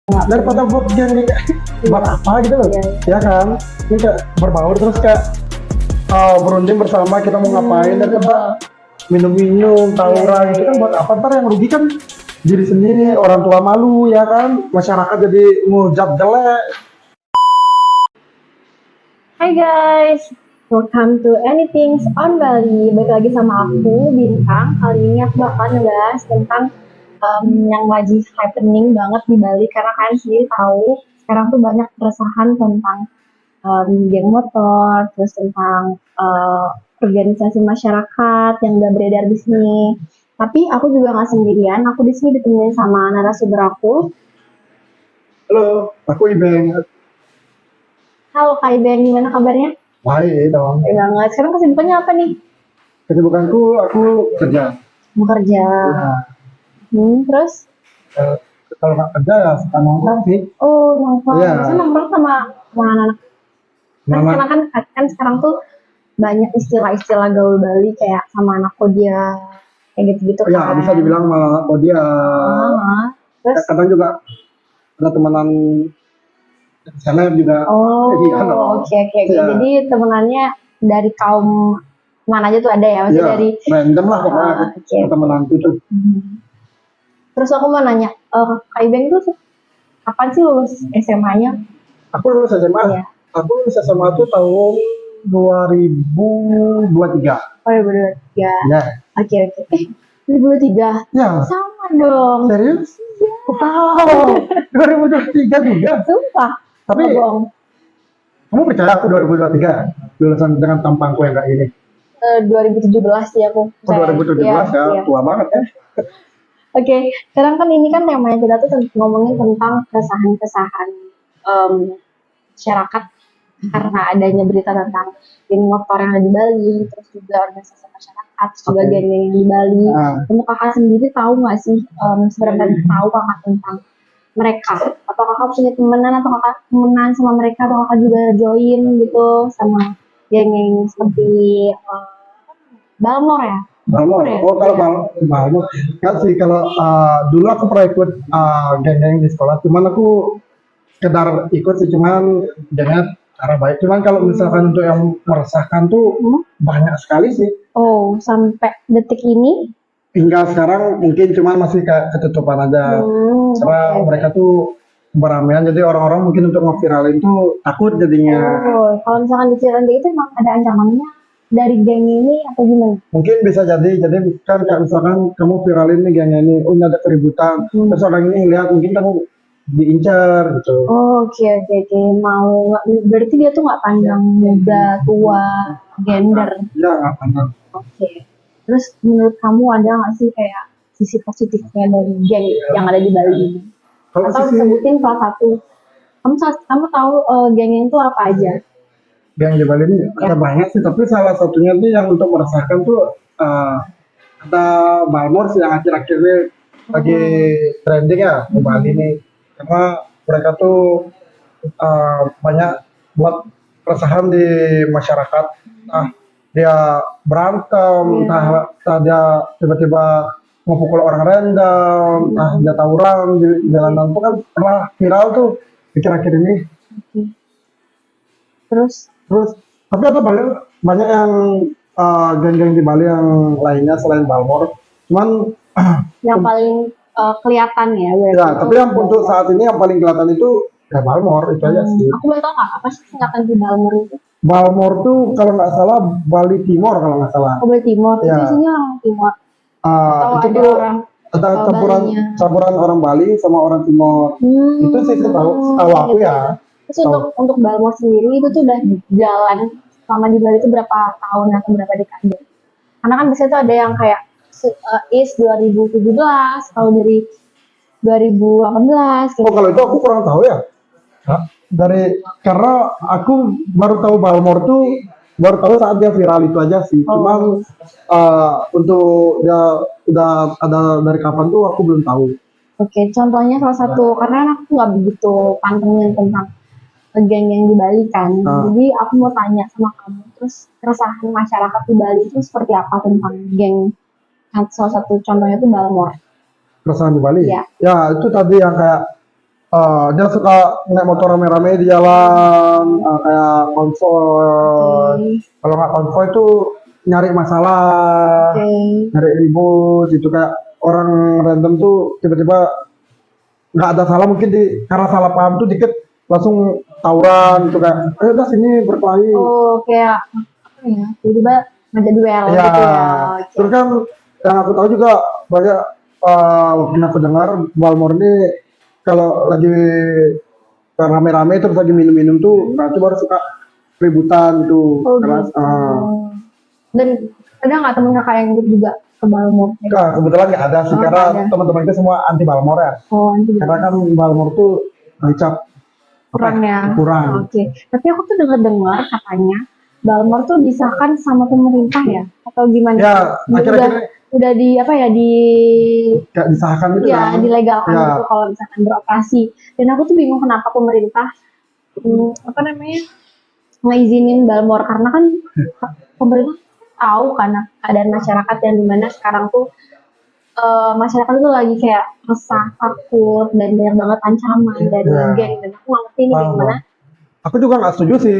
daripada buat geng buat apa gitu loh, ya kan? Ini kayak berbaur terus kayak berunding bersama kita mau ngapain, daripada minum-minum, tawuran gitu kan buat apa? Ntar yang rugi kan diri sendiri, orang tua malu ya kan, masyarakat jadi ngujat jelek. Hai guys, welcome to Anything on Bali. Balik lagi sama aku, Bintang. Kali ini aku bakal ngebahas tentang yang lagi happening banget di Bali. Karena kalian sendiri tahu, sekarang tuh banyak keresahan tentang geng motor, terus tentang organisasi masyarakat yang udah beredar di sini. Tapi aku juga nggak sendirian, aku di sini ditemenin sama narasumber aku. Halo, aku Ibeng. Halo Kak Ibeng, gimana kabarnya? Baik dong. Baik banget. Sekarang kesibukannya apa nih? Kesibukanku, aku kerja. Bekerja. Terus? Kalau nggak kerja ya suka nongkrong sih. Oh, nongkrong. Iya. Biasanya nongkrong sama anak-anak. Kan sekarang tuh banyak istilah-istilah gaul Bali kayak sama anak kodia, kayak gitu-gitu kan. Ya, bisa dibilang malah dia. Terus? Kadang juga ada temenan seleb juga. Oh, Iya dong. oke. Iya. Jadi temenannya dari kaum mana aja tuh ada ya? Maksudnya Iya, dari random lah pokoknya oke. temenanku itu. Terus aku mau nanya, Kak Ibeng tuh kapan sih lulus SMA-nya? Aku lulus SMA. Iya. Aku lulus SMA itu tahun 2023. Oh, 2023. Ya. Oke. 2023? Ya. Sama dong. Serius? Wow, 2023 juga. Sumpah. Tapi nggak bohong. kamu percaya aku 2023 lulusan dengan tampangku yang kayak ini? 2017 sih aku. Oh, 2017 ya, tua banget ya. Oke, sekarang kan ini kan temanya kita tuh ngomongin tentang keresahan-keresahan masyarakat karena adanya berita tentang geng motor yang ada di Bali, terus juga organisasi masyarakat, terus juga geng-geng yang di Bali. Untuk kakak sendiri tahu nggak sih, seberapa tahu kakak tentang mereka? Atau kakak punya temenan atau kakak temenan sama mereka atau kakak juga join gitu sama geng-geng seperti Balmor ya? Balmor. Oh, kalau Balmor kan sih, kalau dulu aku pernah ikut geng-geng di sekolah, cuman aku sekedar ikut sih, cuman dengan cara baik. Cuman kalau misalkan untuk yang meresahkan tuh banyak sekali sih. Oh, sampai detik ini? Hingga sekarang mungkin cuman masih kayak ketutupan aja. Karena mereka tuh beramaian, jadi orang-orang mungkin untuk ngeviralin tuh takut jadinya. Oh, kalau misalkan diceritain itu emang ada ancamannya dari geng ini atau gimana? Mungkin bisa jadi kan kayak misalkan kamu viralin nih geng ini, oh ini ada keributan, terus orang ini lihat mungkin kamu diincar gitu. Oh, oke. Mau berarti dia tuh nggak pandang muda, tua, gender. Ya, nggak pandang. Oke. Terus menurut kamu ada nggak sih kayak sisi positifnya dari geng yang ada di Bali ini? Atau sebutin salah satu. Kamu tahu geng itu apa aja? Geng di Bali ini ada banyak sih, tapi salah satunya tuh yang untuk meresahkan tuh ada Balmor sih yang akhir-akhir ini lagi trending ya di Bali nih, karena mereka tuh banyak buat keresahan di masyarakat. Dia berantem, entah dia tiba-tiba memukul orang random, entah dia tawuran di jalanan, tuh kan pernah viral tuh akhir-akhir ini. Terus Tapi ada banyak yang geng-geng di Bali yang lainnya selain Balmor. Cuman yang paling kelihatan ya. Ya, tapi yang untuk saat ini yang paling kelihatan itu ya Balmor itu aja sih. Aku boleh tahu nggak apa sih singkatan di Balmor itu? Balmor tuh kalau nggak salah Bali Timor kalau nggak salah. Oh, Bali Timor. Ya. Itu isinya orang Timor. Atau Itu ada tuh orang ada campuran orang Bali sama orang Timor. Itu sih setahu aku ya. Terus untuk Balmor sendiri itu tuh udah jalan selama di Bali itu berapa tahun atau berapa dekade? Karena kan biasanya tuh ada yang kayak IS 2017, tahun dari 2018 gitu. Oh, kalau itu aku kurang tahu ya. Karena aku baru tahu Balmor tuh baru tahu saat dia viral itu aja sih. Cuman untuk dia udah ada dari kapan tuh aku belum tahu. Oke, contohnya salah satu, karena aku nggak begitu pantengin tentang geng yang di Bali kan. Jadi aku mau tanya sama kamu, terus keresahan masyarakat di Bali itu seperti apa tentang geng? Salah satu contohnya itu Balmor. Keresahan di Bali? Ya. Ya, itu tadi yang kayak dia suka naik motor rame-rame di jalan, kayak konvoy. Oke. Kalau nggak konvoy itu nyari masalah, Oke. nyari ribut gitu, kayak orang random tuh tiba-tiba nggak ada salah, mungkin karena salah paham tuh dikit langsung tawuran gitu, kayak udah sini berkelahi. Oh, kayak apa ya? Tiba-tiba ngajak duel Ya, gitu ya. Oke. terus kan yang aku tahu juga banyak, waktu aku dengar Balmor ini kalau lagi rame-rame terus lagi minum-minum tuh berarti baru suka ributan tuh Oh keras. gitu. Dan ada nggak temen kakak yang ikut juga ke Balmor? Kebetulan nggak ada sih, Oh, karena nggak ada. teman-teman kita semua anti Balmor ya, Oh, nanti karena kan Balmor tuh dicap kurang ya. kurang. Oke. Tapi aku tuh dengar-dengar katanya Balmor tuh disahkan sama pemerintah ya? Atau gimana? Ya, Udah akhir-akhir udah di apa ya di kayak disahkan gitu ya kan. dilegalkan Ya. gitu kalau misalkan beroperasi. Dan aku tuh bingung kenapa pemerintah apa namanya ngizinin Balmor, karena kan pemerintah tahu karena keadaan masyarakat yang dimana sekarang tuh masyarakat itu lagi kayak resah, takut, dan banyak banget ancaman dari Ya. geng, dan aku nggak ngerti ini Paham, gimana. Aku juga nggak setuju sih,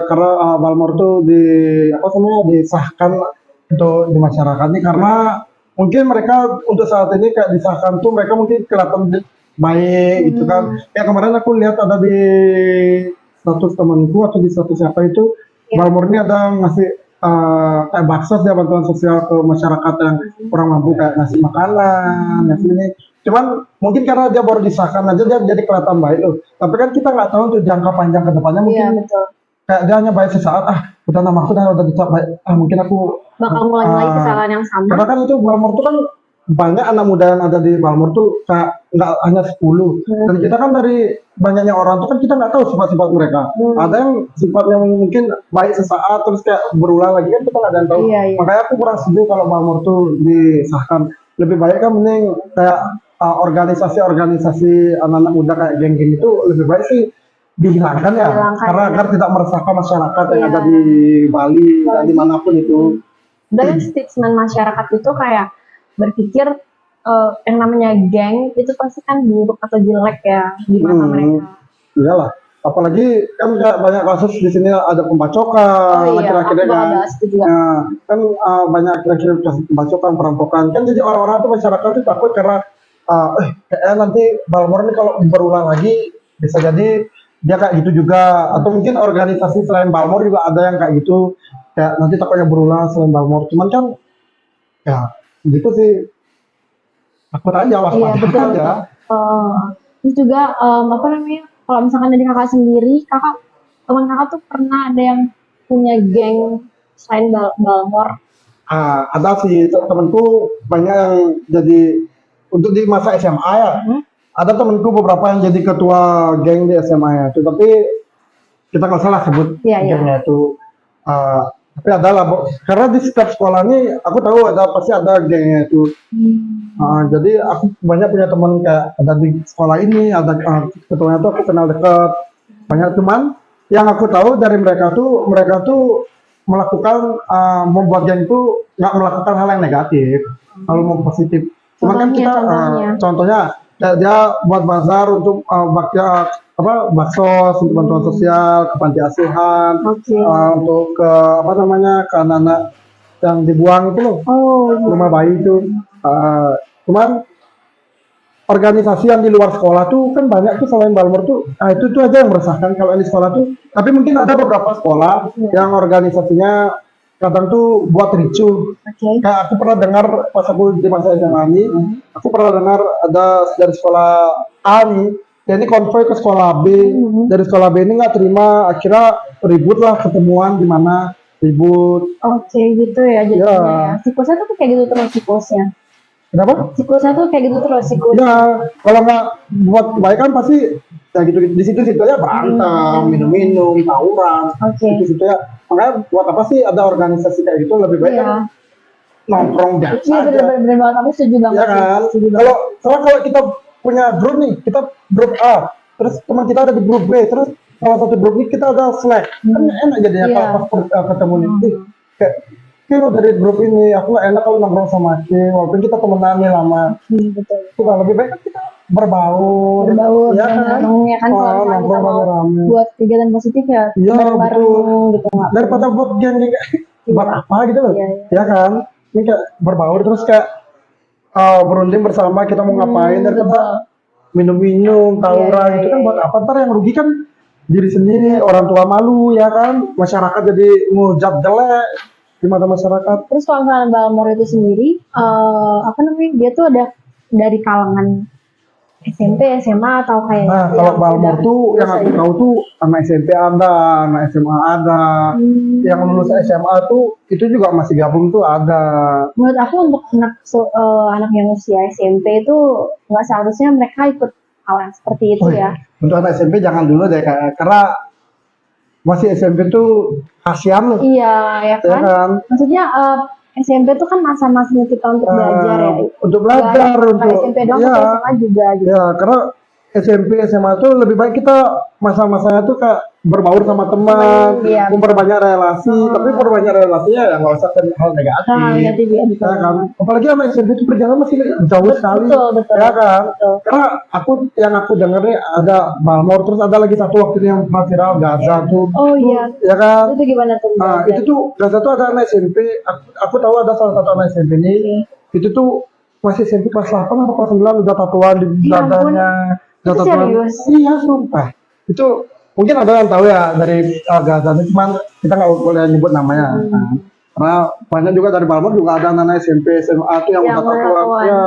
karena Balmor tuh apa namanya disahkan untuk di masyarakat ini, karena mungkin mereka untuk saat ini kayak disahkan tuh mereka mungkin kelihatan baik gitu kan. Ya kemarin aku lihat ada di status temanku atau di status siapa itu, Ya. Balmor ini ada ngasih kayak baksos ya, bantuan sosial ke masyarakat yang kurang mampu, kayak ngasih makanan, ngasih ini. Cuman mungkin karena dia baru disahkan aja dia jadi kelihatan baik loh. Tapi kan kita nggak tahu untuk jangka panjang ke depannya, Iya mungkin betul. kayak dia hanya baik sesaat, udah nama aku udah dicap baik, mungkin aku Bakal ngulangi lagi ah, kesalahan yang sama. karena kan itu Balmor tuh kan banyak anak muda yang ada di Balmor tuh kayak nggak hanya 10. Dan kita kan dari banyaknya orang tuh kan kita nggak tahu sifat-sifat mereka. Ada yang sifatnya mungkin baik sesaat terus kayak berulang lagi, kan kita nggak ada yang tahu. Iya, iya. Makanya aku kurang setuju kalau Balmor tuh disahkan. Lebih baik kan mending kayak organisasi-organisasi anak-anak muda kayak geng-geng itu lebih baik sih dihilangkan ya, Dihilangkan, karena ya. agar tidak meresahkan masyarakat yang Iya. ada di Bali dan dimanapun itu. Dan statement masyarakat itu kayak berpikir yang namanya geng itu pasti kan buruk atau jelek ya di mata mereka. Iyalah, apalagi kan kayak banyak kasus di sini ada Oh pembacokan iya, aku akhir-akhirnya bakal kan. bahas itu juga. Nah, kan banyak akhir-akhir kasus pembacokan, perampokan. Kan jadi orang-orang tuh masyarakat tuh takut karena kayaknya nanti Balmor ini kalau berulang lagi bisa jadi dia kayak gitu juga, atau mungkin organisasi selain Balmor juga ada yang kayak gitu, kayak nanti takutnya berulang selain Balmor. Cuman kan ya gitu sih, takut aja, Iya waspada betul. aja. Terus juga apa namanya? Kalau misalkan dari kakak sendiri, teman kakak tuh pernah ada yang punya geng selain Balmor? Ada sih temanku banyak yang jadi untuk di masa SMA ya. Ada temanku beberapa yang jadi ketua geng di SMA ya. Tapi kita nggak salah sebut Iya, iya. gengnya itu. Tapi ada lah, karena di setiap sekolah ini aku tahu pasti ada gengnya itu. Jadi aku banyak punya teman kayak ada di sekolah ini, ada ketuanya tuh aku kenal dekat. Banyak teman yang aku tahu dari mereka tuh melakukan membuat geng itu nggak melakukan hal yang negatif, kalau mau positif. Cuman kan kita contohnya kayak dia buat bazar untuk baksos untuk bantuan sosial ke panti asuhan, untuk ke apa namanya ke anak-anak yang dibuang itu loh, rumah bayi itu. Cuman organisasi yang di luar sekolah tuh kan banyak tuh selain Balmor tuh, itu aja yang meresahkan kalau di sekolah tuh. Tapi mungkin ada beberapa sekolah yang organisasinya kadang tuh buat ricuh. Kayak aku pernah dengar pas aku di masa SMA ini, aku pernah dengar ada dari sekolah A nih, dia ini konvoy ke sekolah B, dari sekolah B ini nggak terima, akhirnya ribut lah, ketemuan di mana ribut. Oke gitu ya jadinya. Siklusnya tuh kayak gitu terus siklusnya. Kenapa? Siklusnya tuh kayak gitu terus siklusnya. Ya, kalau nggak buat kebaikan pasti ya gitu, di situ ya berantem, minum-minum, tawuran, situ ya. Makanya buat apa sih ada organisasi kayak gitu, lebih baik kan nongkrong biasa aja. Iya bener banget, aku setuju banget. Ya kan? Kalau kita punya grup nih, kita grup A, terus teman kita ada di grup B, terus salah satu grup ini kita ada Slack, kan enak jadinya kalau pas ketemu nih. Kayak dari grup ini, aku nggak enak kalau nongkrong sama Ki, walaupun kita temenan nih lama. Betul. Lebih baik kan kita berbaur, berbaur ya kan? bareng ya kan, kalau misalnya kita Nongkrong mau rame-rame. buat kegiatan positif ya Iya, bareng-bareng betul. gitu nggak Daripada perlu. buat geng-geng kayak buat Iya. apa gitu loh, Iya, iya. ya kan? Ini kayak berbaur terus kayak berunding bersama kita mau ngapain, betul. daripada minum-minum, tawuran Iya, itu kan iya, buat iya. apa? Ntar yang rugi kan diri sendiri, orang tua malu ya kan, masyarakat jadi ngujat jelek di mata masyarakat. Terus kalau misalnya Balmor itu sendiri, apa namanya, dia tuh ada dari kalangan SMP, SMA atau kayak Nah, kalau yang Balmor udah tuh yang lulus aku aja? tahu tuh anak SMP ada, anak SMA ada, yang lulus SMA tuh itu juga masih gabung tuh ada. Menurut aku untuk anak yang usia SMP itu nggak seharusnya mereka ikut hal yang seperti itu Wih, ya. untuk anak SMP jangan dulu deh, karena masih SMP tuh kasihan loh, Iya, ya ya kan? kan? Maksudnya SMP itu kan masa-masanya kita untuk belajar ya. Untuk Nggak belajar, nggak untuk SMP doang, ya, tapi SMA juga gitu. ya karena SMP SMA tuh lebih baik kita masa-masanya tuh kayak berbaur sama teman, Iya, memperbanyak relasi, tapi memperbanyak relasinya ya nggak usah ke hal negatif, Nah, negatif ya, betul. ya kan? Apalagi sama SMP itu perjalanan masih jauh sekali, Betul. ya kan? Betul. Karena aku dengar nih ada Balmor, terus ada lagi satu waktu yang viral Gaza tuh, Oh tuh, iya, ya kan? itu gimana tuh? Nah, itu tuh Gaza tuh ada anak SMP, aku tahu ada salah satu anak SMP ini, itu tuh masih SMP kelas 8 atau kelas 9 udah tatuan di Ya ampun. dadanya, udah Itu tatuan. serius? Iya, sumpah. Itu mungkin ada yang tahu ya dari Gaza, cuman kita nggak boleh nyebut namanya. Nah, karena banyak juga dari Balmor juga ada anak SMP, SMA tuh yang Yang udah tatuan. tatuan. Ya,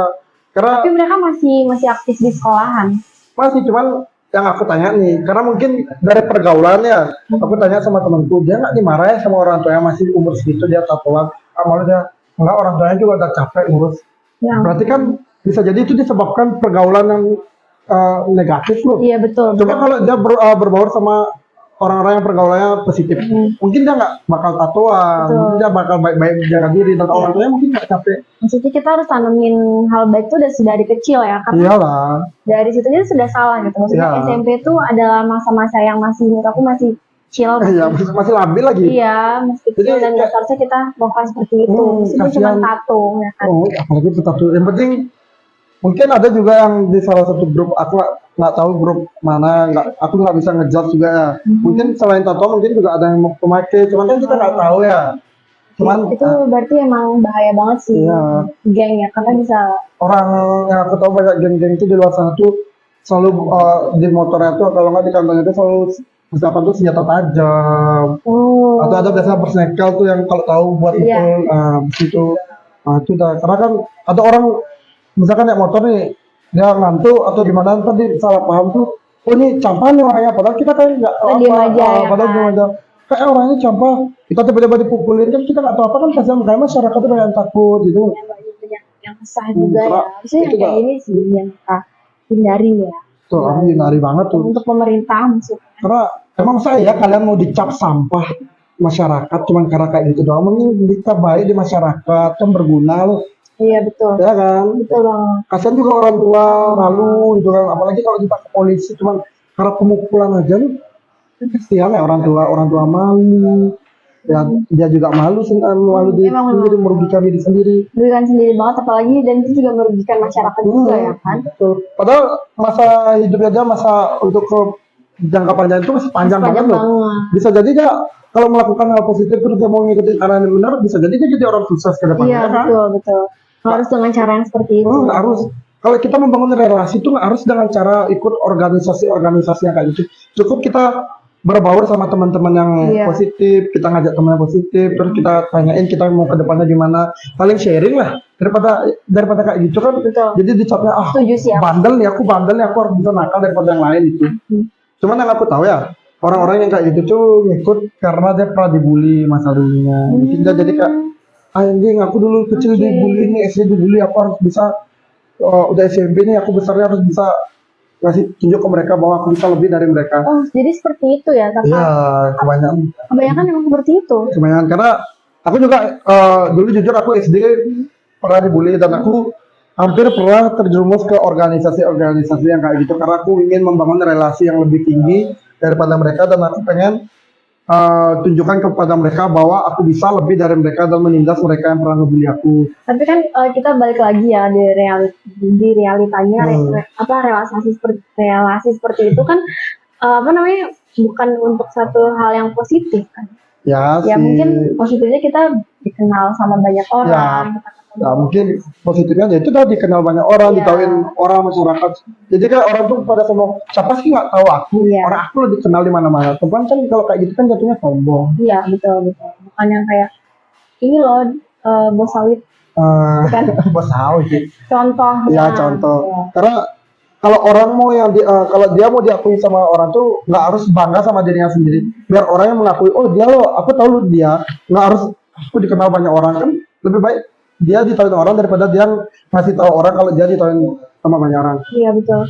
karena Tapi mereka masih aktif di sekolahan. masih cuman yang aku tanya nih, karena mungkin dari pergaulannya, aku tanya sama temanku, dia nggak dimarahin sama orang tuanya masih umur segitu dia tatoan, malah dia enggak, orang tuanya juga udah capek ngurus. Ya. Berarti kan bisa jadi itu disebabkan pergaulan yang negatif loh. Iya betul. Coba kalau dia berbaur sama orang-orang yang pergaulannya positif, mungkin dia nggak bakal tatoan, Betul. mungkin dia bakal baik-baik jaga diri, dan orang tuanya mungkin nggak capek. Maksudnya kita harus tanamin hal baik itu udah dari kecil ya, karena Iyalah. dari situ aja sudah salah gitu. Maksudnya Iya. SMP itu adalah masa-masa yang masih, menurut aku masih chill. Iya, masih labil lagi. Iya, masih kecil Jadi, dan nggak seharusnya kita melakukan seperti itu. Itu cuma kasihan. tato ya kan. Oh, apalagi itu tato. Yang penting mungkin ada juga yang di salah satu grup, aku nggak tahu grup mana, aku nggak bisa ngejudge juga ya. Mungkin selain tato mungkin juga ada yang mau pemakai, cuman kan kita nggak tahu ya. Cuman Itu berarti emang bahaya banget sih, Iya. geng ya, karena bisa orang yang aku tahu banyak geng-geng itu di luar sana tuh selalu di motornya tuh kalau nggak di kantongnya tuh selalu misalkan tuh senjata tajam, atau ada biasa persnekel tuh yang kalau tahu buat Iya. itu itu dah, karena kan ada orang misalkan naik motor nih dia ngantuk atau gimana tadi salah paham tuh, oh ini campur nih orangnya, padahal kita kan nggak tahu Diem apa, aja, ya padahal kan? diem aja kayak orangnya campur, kita tiba-tiba dipukulin kan kita nggak tahu apa, kan kasihan, makanya masyarakat tuh banyak yang takut gitu. banyak yang kesah juga ya. Karena Harusnya yang itu kayak nggak- ini sih yang kita hindari ya. Tuh, aku hindari banget tuh. Untuk pemerintah maksudnya. Karena emang saya kalian mau dicap sampah masyarakat cuman karena kayak gitu doang, mending kita baik di masyarakat kan berguna loh, Iya betul. ya kan? Betul banget. Kasian juga orang tua malu gitu kan, apalagi kalau kita ke polisi cuman karena pemukulan aja nih, kasihan ya orang tua malu, ya dia juga malu sih, malu diri Emang sendiri, merugikan diri sendiri. Merugikan sendiri banget, apalagi dan itu juga merugikan masyarakat juga ya kan. Betul. Padahal masa hidupnya dia, masa untuk ke jangka panjang itu masih panjang banget loh. Bisa jadi dia kalau melakukan hal positif terus dia mau ngikutin arah yang benar, bisa jadi dia jadi orang sukses ke depannya. Iya kan? betul. Harus dengan cara yang seperti itu. Harus. Kalau kita membangun relasi itu nggak harus dengan cara ikut organisasi yang kayak gitu. Cukup kita berbaur sama teman-teman yang Iya. positif, kita ngajak teman yang positif, terus kita tanyain kita mau ke depannya gimana, paling sharing lah daripada kayak gitu kan. Betul. Jadi dicapnya Setuju sih aku. bandel nih, aku harus bisa nakal daripada yang lain itu. Cuman yang aku tahu ya, orang-orang yang kayak gitu tuh ngikut karena dia pernah dibully masa dulunya. Mungkin dia jadi kayak anjing, aku dulu kecil dibully nih, SD dibully, aku harus bisa udah SMP nih aku besarnya harus bisa ngasih tunjuk ke mereka bahwa aku bisa lebih dari mereka. Oh, jadi seperti itu ya, Kakak? Iya, Kebanyakan memang seperti itu. kebanyakan karena aku juga dulu jujur aku SD pernah dibully dan aku hampir pernah terjerumus ke organisasi-organisasi yang kayak gitu karena aku ingin membangun relasi yang lebih tinggi daripada mereka dan aku pengen tunjukkan kepada mereka bahwa aku bisa lebih dari mereka dan menindas mereka yang pernah ngebully aku. Tapi kan kita balik lagi ya di realitanya relasi seperti itu kan apa namanya bukan untuk satu hal yang positif kan. Ya Ya sih. mungkin positifnya kita dikenal sama banyak orang. Kita ketemu. Ya mungkin positifnya ya itu tadi dikenal banyak orang, Iya. ditahuin orang masyarakat. Jadi kan orang tuh pada semua siapa sih nggak tahu aku, Iya. orang aku udah dikenal di mana-mana. Cuman kan kalau kayak gitu kan jatuhnya sombong. Iya betul. Bukan yang kayak ini loh bos sawit Bukan. Bos tahu sih. contoh. Ya contoh. Karena kalau orang mau kalau dia mau diakui sama orang tuh nggak harus bangga sama dirinya sendiri. Biar orang yang mengakui, oh dia loh, aku tahu lu dia. Nggak harus aku dikenal banyak orang kan. Lebih baik dia ditahuin orang daripada dia ngasih tahu orang kalau dia ditahuin sama banyak orang. Iya betul.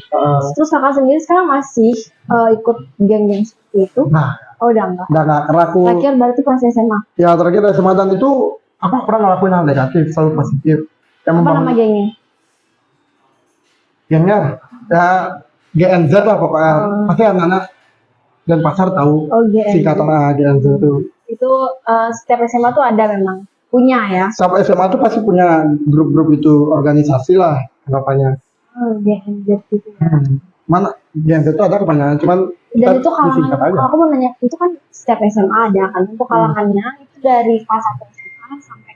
Terus kakak sendiri sekarang masih ikut geng-geng seperti itu? Nah, Oh udah enggak. udah nggak karena aku Terakhir berarti pas SMA. ya terakhir SMA dan itu aku nggak pernah ngelakuin hal negatif, selalu positif. Yang Apa membangun nama gengnya? gengnya ya GNZ lah pokoknya. Pasti anak-anak dan pasar tahu Oh GN. singkatan GNZ itu. Itu setiap SMA tuh ada memang punya ya. Sampai SMA tuh pasti punya grup-grup itu organisasi lah anggapannya. Oh GNZ gitu ya. Mana GNZ itu ada kepanjangan, cuman Dan itu disingkat kalangan, aja. aku mau nanya, itu kan setiap SMA ada kan, untuk kalangannya itu dari kelas 1 SMA sampai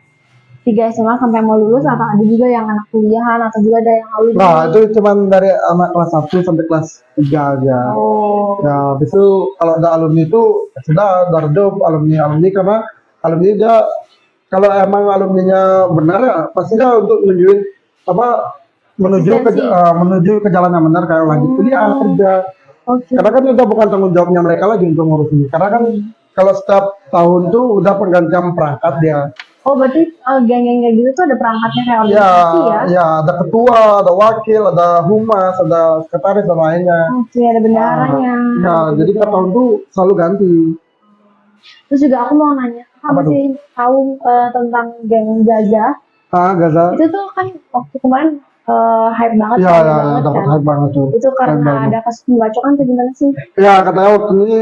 3 SMA sampai mau lulus, atau ada juga yang anak kuliahan, atau juga ada yang alumni. Nah itu cuman dari anak kelas 1 sampai kelas 3 aja. Oh, Ya habis itu kalau ada alumni itu ya sudah dardob alumni karena alumni dia kalau emang alumninya benar ya pasti dia untuk menunjukin apa Konsistensi. menuju ke jalan yang benar kayak lanjut kuliah kerja. oke. Karena kan udah bukan tanggung jawabnya mereka lagi untuk ngurus ini. Karena kan kalau setiap tahun tuh udah penggantian perangkat dia. Oh, berarti geng-geng kayak gitu tuh ada perangkatnya kayak Ya, organisasi ya? ya ada ketua, ada wakil, ada humas, ada sekretaris dan lainnya. Oke, ada bendaharanya. Ya, jadi tiap tahun tuh selalu ganti. Terus juga aku mau nanya, Apa kamu sih tahu tentang geng Gaza? Gaza. Itu tuh kan waktu kemarin hype banget, Ya, rame ya, banget dapat kan? hype banget tuh. Itu karena Hype banget. ada kasus pembacokan atau gimana sih? Ya, katanya waktu ini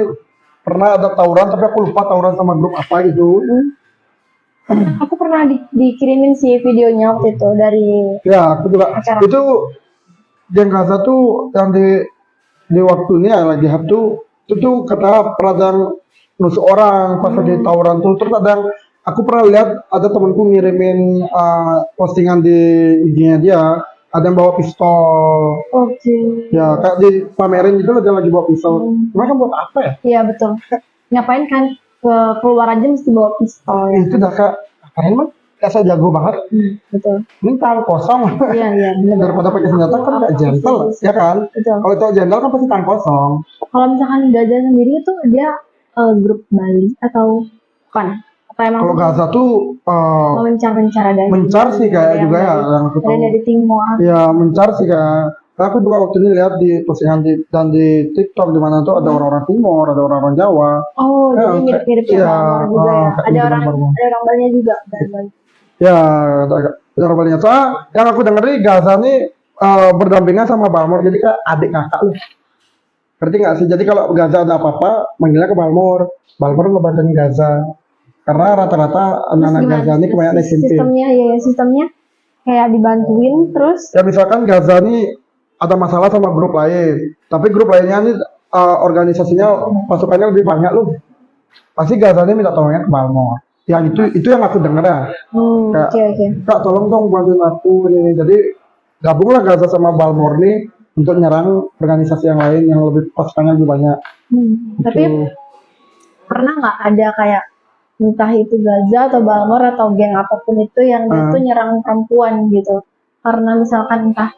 pernah ada tawuran, tapi aku lupa tawuran sama grup apa gitu. Aku pernah dikirimin sih videonya waktu itu dari Ya, aku juga. Acara. Itu geng Gaza tuh yang di waktu ini ya lagi hype tuh, itu tuh kata pernah nusuk orang pas lagi tawuran tuh. Terus aku pernah lihat ada temanku ngirimin postingan di IG-nya dia, ada yang bawa pistol. Oke. Ya, kayak di pamerin gitu dia lagi bawa pistol. Mereka buat apa ya? Iya betul. Ngapain kan keluar aja mesti bawa pistol ya? Itu udah kayak keren mah. Kayak saya jago banget. Betul. Ini tangan kosong. Iya benar. Daripada pakai senjata kan kayak gentle, ya kan? Betul. Kalau itu gentle kan pasti tangan kosong. Kalau misalkan Gaza sendiri itu dia grup Bali atau bukan? Atau emang Kalau Gaza tuh mencar ada? mencar sih kayak juga ya yang aku Ada tahu. dari timur. Ya mencar sih kayak. Aku juga waktu ini lihat di postingan dan di TikTok di mana tuh ada orang-orang Timur, ada orang-orang Jawa. Oh, Ya, jadi mirip-mirip ya, iya, juga ya. kayak Ada gitu orang gambar-gambar. Bali juga. Bali. Ya, ada orang Balinya. Soalnya yang aku dengar nih Gaza nih berdampingan sama Balmor, jadi kayak adik kakak loh. Ngerti nggak sih? Jadi kalau Gaza ada apa-apa, manggilnya ke Balmor. Balmor ngebantuin Gaza. Karena rata-rata anak-anak Gimana? Gaza ini kebanyakan SMP. Sistemnya kayak dibantuin terus. Ya misalkan Gaza nih ada masalah sama grup lain, tapi grup lainnya nih organisasinya pasukannya lebih banyak loh. Pasti Gaza ini minta tolongnya ke Balmor. Ya itu yang aku dengar ya. Kayak, Oke. Kak tolong dong bantuin aku ini. Jadi gabunglah Gaza sama Balmor nih untuk nyerang organisasi yang lain yang lebih pasukannya lebih banyak. Tapi Gitu. pernah nggak ada kayak entah itu Gaza atau Balmor atau geng apapun itu yang dia tuh nyerang perempuan gitu? Karena misalkan entah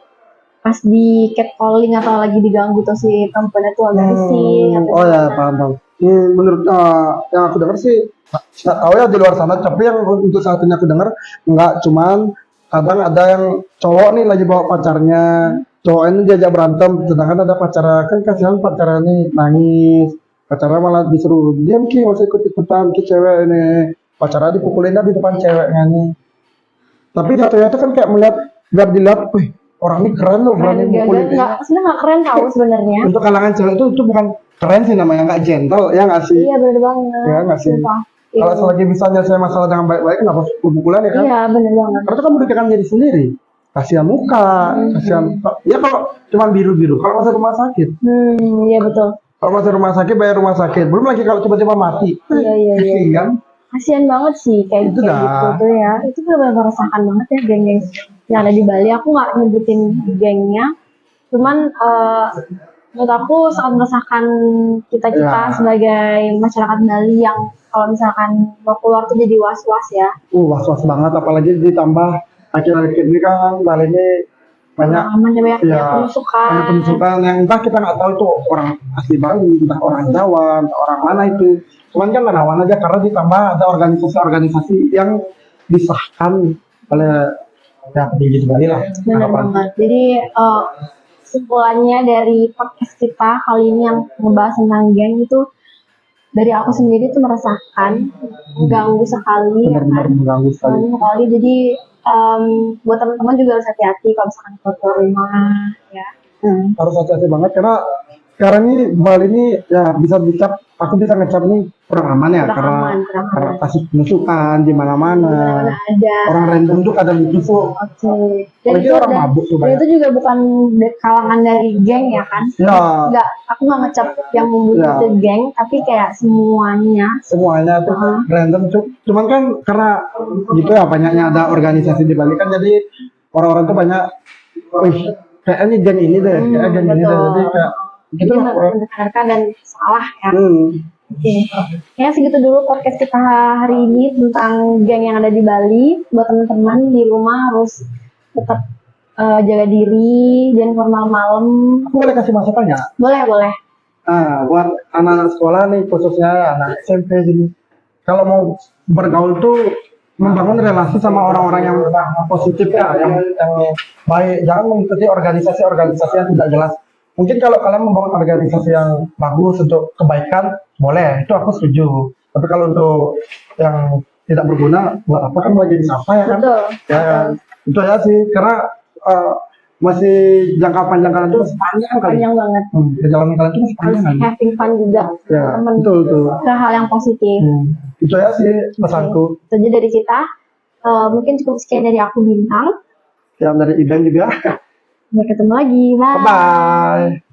pas di catcalling atau lagi diganggu tuh si perempuan itu agak risih. atau Oh ya gimana. paham. Menurut yang aku dengar sih nggak tahu ya di luar sana, tapi yang untuk saat ini aku dengar nggak, cuman kadang ada yang cowok nih lagi bawa pacarnya, cowok ini diajak berantem, sedangkan ada pacarnya, kan kasihan pacarnya nih nangis, pacarnya malah disuruh diam ki, masih ikut ikutan ki cewek ini, pacarnya dipukulin di depan ceweknya nih. Tapi ternyata kan kayak melihat biar dilihat, wih orang ini keren loh, berani Keren, mukulin. sebenarnya nggak keren tahu sebenarnya. Untuk kalangan cewek itu bukan keren sih namanya, nggak gentle ya nggak sih? Iya bener banget. Ya nggak sih? Sumpah. Kalau Iya. selagi misalnya saya masalah dengan baik-baik, kenapa pukul-pukulan ya kan? Iya bener banget. Karena itu kan merugikan diri sendiri. Kasihan muka, kasihan. Ya kalau cuma biru-biru, kalau masuk rumah sakit. Iya betul. Kalau masuk rumah sakit, bayar rumah sakit. Belum lagi kalau tiba-tiba mati. Iya iya iya. Kasihan. Kasian banget sih kayak Itu kayak dah. gitu tuh ya. Itu benar-benar merasakan banget ya geng-geng yang ada di Bali. Aku nggak nyebutin gengnya, cuman menurut aku sangat merasakan kita-kita Ya. sebagai masyarakat Bali yang kalau misalkan mau keluar tuh jadi was-was ya. Was-was banget. Apalagi ditambah akhir-akhir ini kan Bali ini banyak Pengalaman ya banyak ya, penusukan. banyak penusukan yang entah kita nggak tahu itu orang asli Bali, entah orang Jawa, entah orang mana itu. Cuman kan rawan aja karena ditambah ada organisasi-organisasi yang disahkan oleh ya petinggi di Bali lah. Benar Harapan. banget. Jadi kesimpulannya dari podcast kita kali ini yang ngebahas tentang geng itu dari aku sendiri tuh merasakan mengganggu sekali ya Benar-benar kan. mengganggu sekali. Mengganggu sekali. Jadi buat teman-teman juga harus hati-hati kalau misalkan keluar rumah ya. Harus hati-hati banget karena sekarang ini Bali ini ya bisa dicap, aku bisa ngecap nih kurang aman ya Kurang karena aman. kasus penusukan di mana-mana. Mana ada. Orang random tuh kadang ditusuk. Oke. Dan Apalagi itu, orang dan, mabuk tuh dan banyak. itu juga bukan kalangan dari geng ya kan? Ya, Enggak, aku nggak ngecap yang membunuh Ya. itu geng, tapi kayak semuanya. semuanya tuh random. Cuman kan karena gitu ya banyaknya ada organisasi di Bali kan jadi orang-orang tuh banyak, wih kayaknya geng ini deh, kayak geng ini deh. Betul. Jadi kayak gitu Jadi lah. mendengarkan dan salah ya. Oke. Hmm. Ya segitu dulu podcast kita hari ini tentang geng yang ada di Bali. Buat teman-teman di rumah harus tetap jaga diri, jangan keluar malam-malam. Aku boleh kasih masukan nggak? Boleh, boleh. Buat anak-anak sekolah nih khususnya anak SMP gini, kalau mau bergaul tuh membangun relasi sama orang-orang yang positif ya, yang baik, jangan mengikuti organisasi-organisasi yang tidak jelas. Mungkin kalau kalian membangun organisasi yang bagus untuk kebaikan, boleh, itu aku setuju. Tapi kalau untuk yang tidak berguna, buat apa kan mau jadi siapa ya kan? Betul. Ya, itu aja sih, karena masih jangka panjang kalian tuh masih panjang kali. Panjang banget. Perjalanan kalian tuh masih Harus panjang kan? having fun juga. Ya, Teman betul tuh. ke hal yang positif. Itu aja sih pesanku. Itu aja dari kita. Mungkin cukup sekian dari aku Bintang. Yang dari Iben juga. Sampai ketemu lagi. Bye. Bye bye.